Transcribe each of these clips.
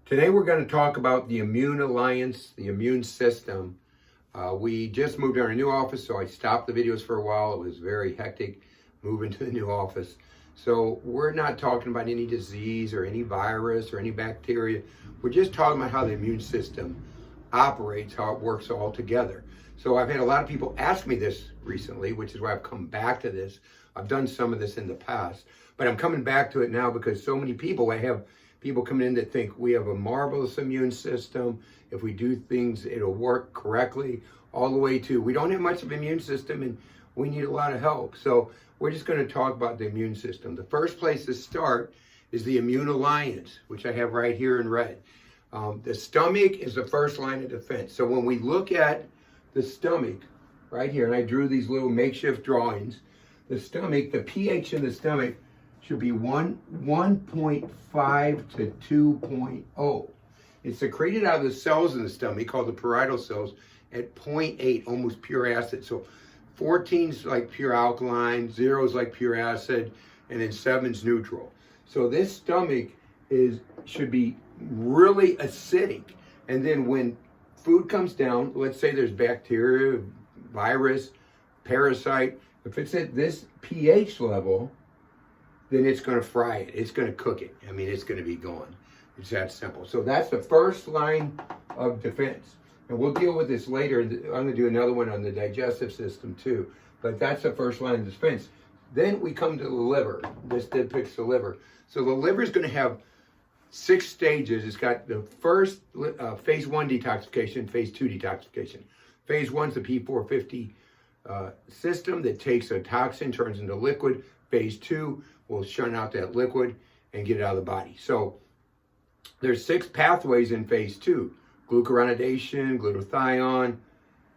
Today we're going to talk about the Immune Alliance, the immune system. We just moved to our new office, so I stopped the videos for a while. It was very hectic moving to the new office. So we're not talking about any disease or any virus or any bacteria. We're just talking about how the immune system operates, how it works all together. So I've had a lot of people ask me this recently, which is why I've come back to this. I've done some of this in the past, but I'm coming back to it now because so many people, I have people coming in that think we have a marvelous immune system. If we do things, it'll work correctly, all the way to we don't have much of an immune system and we need a lot of help. So we're just going to talk about the immune system. The first place to start is the Immune Alliance, which I have right here in red. The stomach is the first line of defense. So when we look at the stomach right here, and I drew these little makeshift drawings, the stomach, the pH in the stomach should be 1.5 to 2.0. It's secreted out of the cells in the stomach called the parietal cells at 0.8, almost pure acid. So 14 is like pure alkaline, 0 is like pure acid, and then 7 is neutral. So this stomach should be really acidic. And then when food comes down, let's say there's bacteria, virus, parasite, if it's at this pH level, then it's going to fry it. It's going to cook it. I mean, it's going to be gone. It's that simple. So that's the first line of defense. And we'll deal with this later. I'm going to do another one on the digestive system too. But that's the first line of defense. Then we come to the liver. This depicts the liver. So the liver is going to have 6 stages. It's got the first phase 1 detoxification, phase 2 detoxification. Phase 1 is the P450 system that takes a toxin, turns into liquid. Phase 2 will shun out that liquid and get it out of the body. So there's 6 pathways in phase 2. Glucuronidation, glutathione,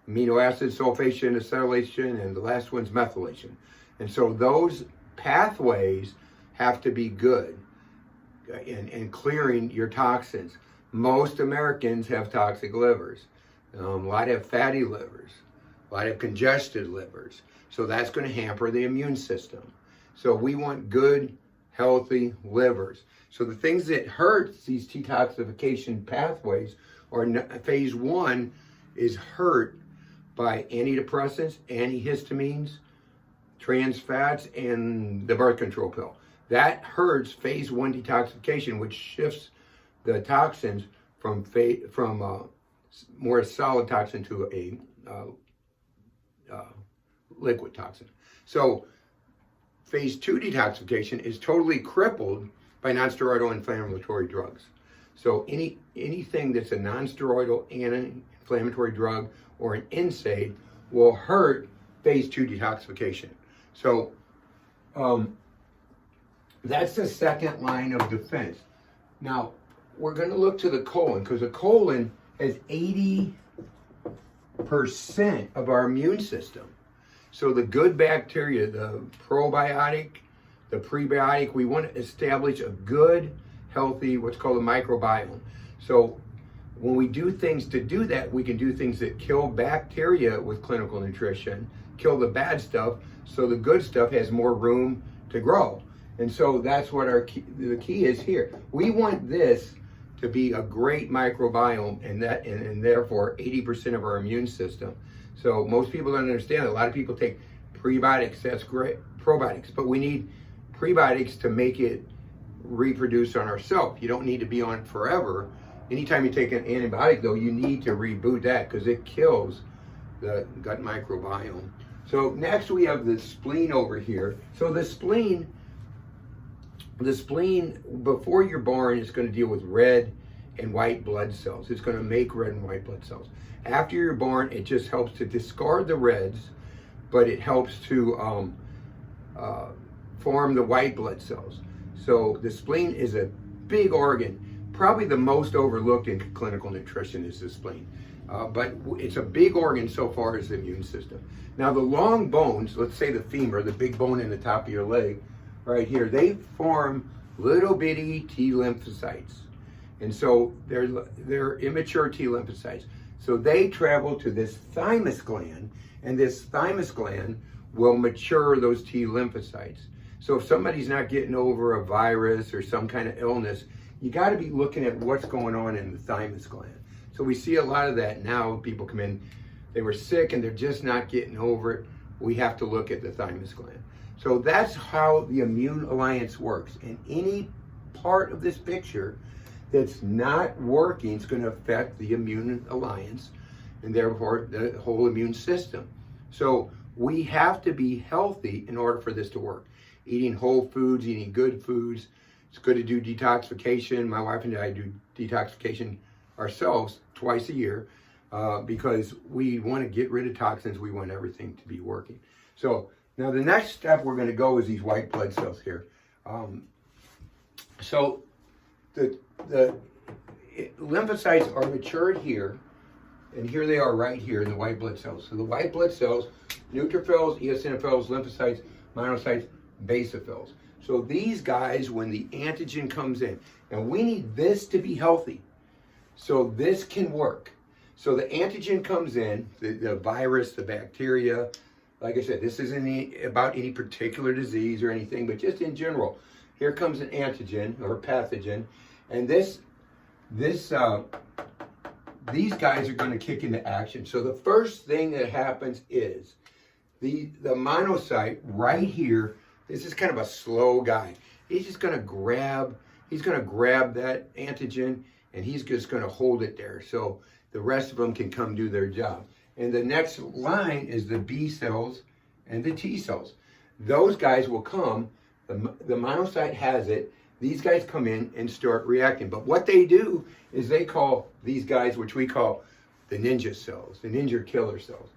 amino acid sulfation, acetylation, and the last one's methylation. And so those pathways have to be good in clearing your toxins. Most Americans have toxic livers. A lot have fatty livers. A lot have congested livers. So that's going to hamper the immune system. So we want good, healthy livers. So the things that hurt these detoxification pathways, or phase 1 is hurt by antidepressants, antihistamines, trans fats, and the birth control pill. That hurts phase 1 detoxification, which shifts the toxins from more solid toxin to a liquid toxin. So phase 2 detoxification is totally crippled by nonsteroidal inflammatory drugs. So anything that's a nonsteroidal anti-inflammatory drug or an NSAID will hurt phase 2 detoxification. So that's the second line of defense. Now, we're going to look to the colon, because the colon has 80% of our immune system. So the good bacteria, the probiotic, the prebiotic, we want to establish a good, healthy, what's called a microbiome. So when we do things to do that, we can do things that kill bacteria with clinical nutrition, kill the bad stuff, so the good stuff has more room to grow. And so that's what the key is here. We want this to be a great microbiome, and therefore 80% of our immune system. So most people don't understand that. A lot of people take prebiotics, that's great, probiotics, but we need prebiotics to make it reproduce on ourselves. You don't need to be on it forever. Anytime you take an antibiotic though, you need to reboot that because it kills the gut microbiome. So next we have the spleen over here. So the spleen, before you're born, is going to deal with red and white blood cells. It's going to make red and white blood cells. After you're born, it just helps to discard the reds, but it helps to form the white blood cells. So the spleen is a big organ. Probably the most overlooked in clinical nutrition is the spleen. But it's a big organ so far as the immune system. Now the long bones, let's say the femur, the big bone in the top of your leg, right here, they form little bitty T lymphocytes. And so they're immature T lymphocytes. So they travel to this thymus gland, and this thymus gland will mature those T lymphocytes. So if somebody's not getting over a virus or some kind of illness, you got to be looking at what's going on in the thymus gland. So we see a lot of that now. People come in, they were sick and they're just not getting over it. We have to look at the thymus gland. So that's how the immune alliance works. And any part of this picture that's not working is going to affect the immune alliance and therefore the whole immune system. So we have to be healthy in order for this to work. Eating whole foods, eating good foods. It's good to do detoxification. My wife and I do detoxification ourselves twice a year because we want to get rid of toxins. We want everything to be working. So now the next step we're going to go is these white blood cells here. So the lymphocytes are matured here, and here they are right here in the white blood cells. So the white blood cells, neutrophils, eosinophils, lymphocytes, monocytes, basophils. So these guys, when the antigen comes in, and we need this to be healthy, so this can work. So the antigen comes in, the virus, the bacteria. Like I said, this isn't about any particular disease or anything, but just in general. Here comes an antigen or pathogen, and these guys are going to kick into action. So the first thing that happens is the monocyte right here. This is kind of a slow guy. He's just going to grab that antigen, and he's just going to hold it there. So the rest of them can come do their job. And the next line is the B cells and the T cells. Those guys will come. The monocyte has it. These guys come in and start reacting. But what they do is they call these guys, which we call the ninja cells, the ninja killer cells.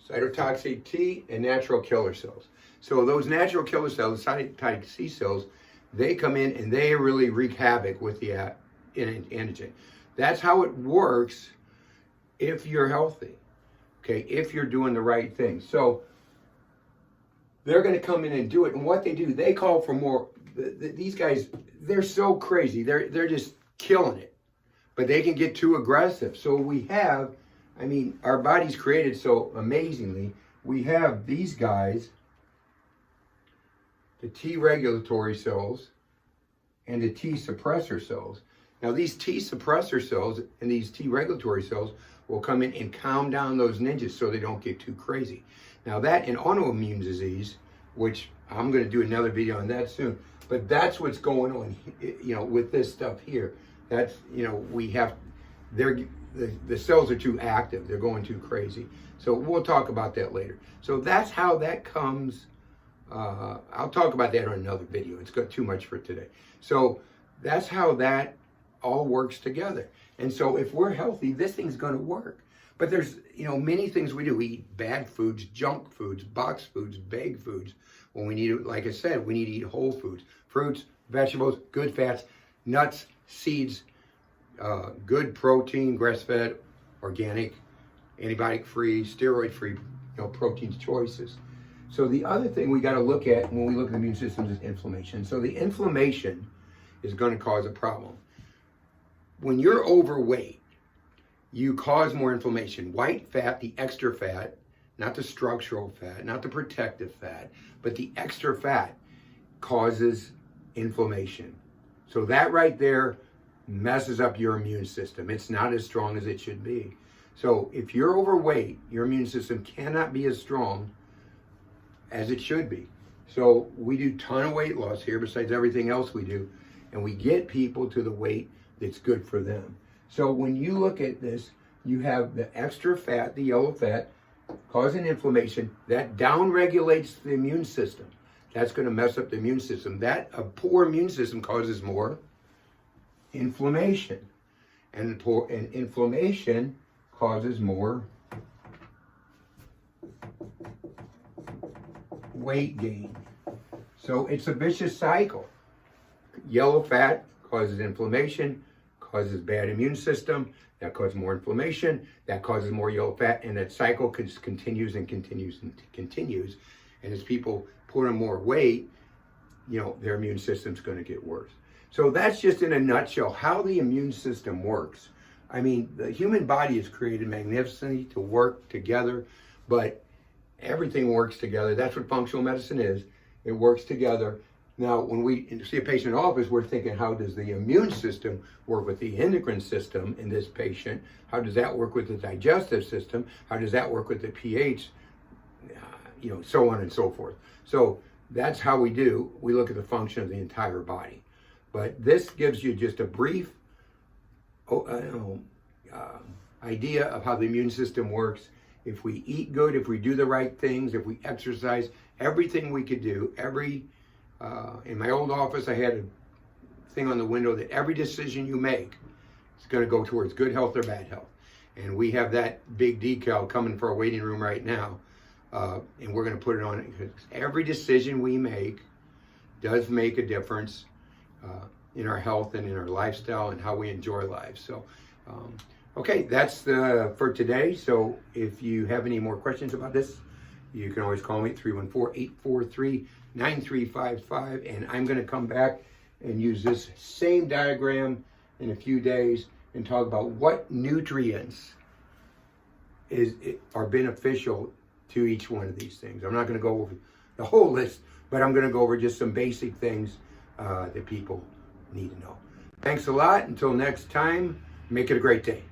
Cytotoxic T and natural killer cells. So those natural killer cells, the cytotoxic C cells, they come in and they really wreak havoc with the antigen. That's how it works if you're healthy, okay, if you're doing the right thing. So they're going to come in and do it. And what they do, they call for more. These guys, they're so crazy. They're just killing it. But they can get too aggressive. So we have, I mean, our body's created so amazingly. We have these guys, the T regulatory cells and the T suppressor cells. Now these T suppressor cells and these T regulatory cells will come in and calm down those ninjas so they don't get too crazy. Now that in autoimmune disease, which I'm going to do another video on that soon, but that's what's going on, you know, with this stuff here. That's, you know, we have, the cells are too active. They're going too crazy. So we'll talk about that later. So that's how that comes. I'll talk about that on another video. It's got too much for today. So that's how that all works together. And so if we're healthy, this thing's going to work. But there's, you know, many things we do. We eat bad foods, junk foods, box foods, bag foods. When we need to, like I said, we need to eat whole foods, fruits, vegetables, good fats, nuts, seeds, good protein, grass-fed, organic, antibiotic-free, steroid-free, you know, protein choices. So the other thing we got to look at when we look at the immune system is inflammation. So the inflammation is going to cause a problem. When you're overweight, you cause more inflammation. White fat, the extra fat, not the structural fat, not the protective fat, but the extra fat causes inflammation. So that right there messes up your immune system. It's not as strong as it should be. So if you're overweight, your immune system cannot be as strong as it should be. So we do a ton of weight loss here besides everything else we do, and we get people to the weight that's good for them. So when you look at this, you have the extra fat, the yellow fat, causing inflammation. That downregulates the immune system. That's going to mess up the immune system. That a poor immune system causes more inflammation. And inflammation causes more weight gain. So it's a vicious cycle. Yellow fat causes inflammation, causes bad immune system, that causes more inflammation, that causes more yellow fat, and that cycle continues and continues and continues. And as people put on more weight, you know, their immune system's going to get worse. So that's just in a nutshell how the immune system works. I mean, the human body is created magnificently to work together, but everything works together. That's what functional medicine is. It works together. Now, when we see a patient in office, we're thinking, how does the immune system work with the endocrine system in this patient? How does that work with the digestive system? How does that work with the pH? So on and so forth. So that's how we do. We look at the function of the entire body. But this gives you just a brief idea of how the immune system works. If we eat good, if we do the right things, if we exercise, everything we could do, in my old office, I had a thing on the window that every decision you make is going to go towards good health or bad health. And we have that big decal coming for our waiting room right now. And we're going to put it on it because every decision we make does make a difference in our health and in our lifestyle and how we enjoy life. So, okay, that's for today. So if you have any more questions about this, you can always call me at 314-843-9355. And I'm going to come back and use this same diagram in a few days and talk about what nutrients are beneficial to each one of these things. I'm not going to go over the whole list, but I'm going to go over just some basic things that people need to know. Thanks a lot. Until next time, make it a great day.